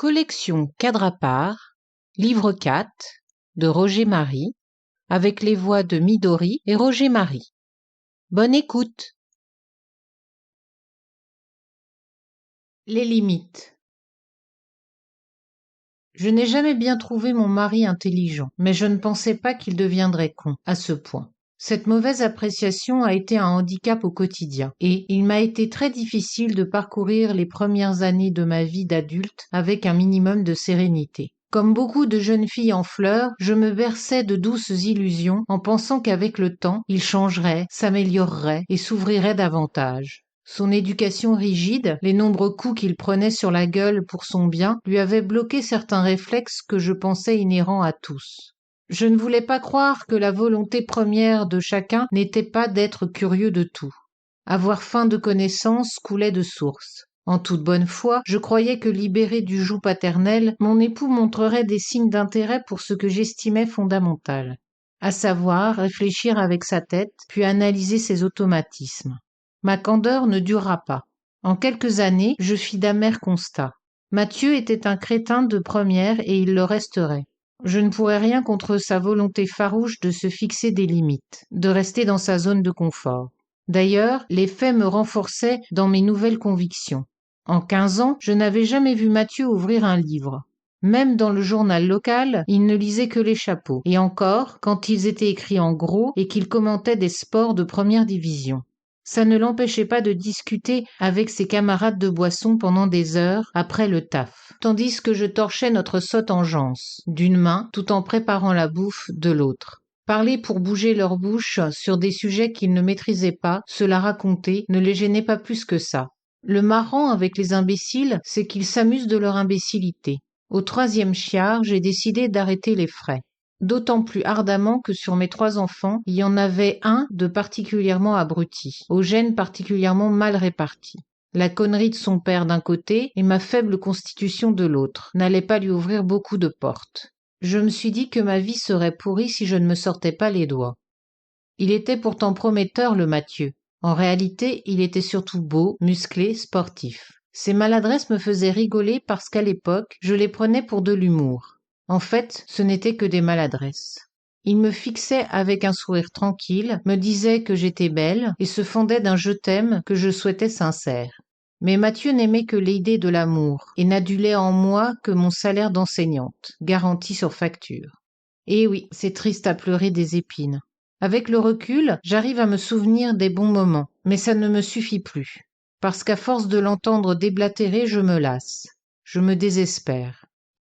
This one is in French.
Collection Cadre à part, livre 4 de Roger Marie, avec les voix de Midori et Roger Marie. Bonne écoute. Les limites. Je n'ai jamais bien trouvé mon mari intelligent, mais je ne pensais pas qu'il deviendrait con, à ce point. Cette mauvaise appréciation a été un handicap au quotidien, et il m'a été très difficile de parcourir les premières années de ma vie d'adulte avec un minimum de sérénité. Comme beaucoup de jeunes filles en fleurs, je me berçais de douces illusions en pensant qu'avec le temps, il changerait, s'améliorerait et s'ouvrirait davantage. Son éducation rigide, les nombreux coups qu'il prenait sur la gueule pour son bien, lui avaient bloqué certains réflexes que je pensais inhérents à tous. Je ne voulais pas croire que la volonté première de chacun n'était pas d'être curieux de tout. Avoir faim de connaissances coulait de source. En toute bonne foi, je croyais que libéré du joug paternel, mon époux montrerait des signes d'intérêt pour ce que j'estimais fondamental, à savoir réfléchir avec sa tête, puis analyser ses automatismes. Ma candeur ne dura pas. En quelques années, je fis d'amers constats. Mathieu était un crétin de première et il le resterait. Je ne pourrais rien contre sa volonté farouche de se fixer des limites, de rester dans sa zone de confort. D'ailleurs, les faits me renforçaient dans mes nouvelles convictions. En 15 ans, je n'avais jamais vu Mathieu ouvrir un livre. Même dans le journal local, il ne lisait que les chapeaux, et encore quand ils étaient écrits en gros et qu'il commentait des sports de première division. Ça ne l'empêchait pas de discuter avec ses camarades de boisson pendant des heures après le taf, tandis que je torchais notre sotte engeance d'une main tout en préparant la bouffe de l'autre. Parler pour bouger leur bouche sur des sujets qu'ils ne maîtrisaient pas, se la raconter, ne les gênait pas plus que ça. Le marrant avec les imbéciles, c'est qu'ils s'amusent de leur imbécilité. Au 3e chiard, j'ai décidé d'arrêter les frais. D'autant plus ardemment que sur mes 3 enfants, il y en avait un de particulièrement abruti, aux gènes particulièrement mal répartis. La connerie de son père d'un côté et ma faible constitution de l'autre n'allaient pas lui ouvrir beaucoup de portes. Je me suis dit que ma vie serait pourrie si je ne me sortais pas les doigts. Il était pourtant prometteur, le Mathieu. En réalité, il était surtout beau, musclé, sportif. Ses maladresses me faisaient rigoler parce qu'à l'époque, je les prenais pour de l'humour. En fait, ce n'était que des maladresses. Il me fixait avec un sourire tranquille, me disait que j'étais belle et se fendait d'un je t'aime que je souhaitais sincère. Mais Mathieu n'aimait que l'idée de l'amour et n'adulait en moi que mon salaire d'enseignante, garanti sur facture. Et oui, c'est triste à pleurer des épines. Avec le recul, j'arrive à me souvenir des bons moments, mais ça ne me suffit plus. Parce qu'à force de l'entendre déblatérer, je me lasse. Je me désespère.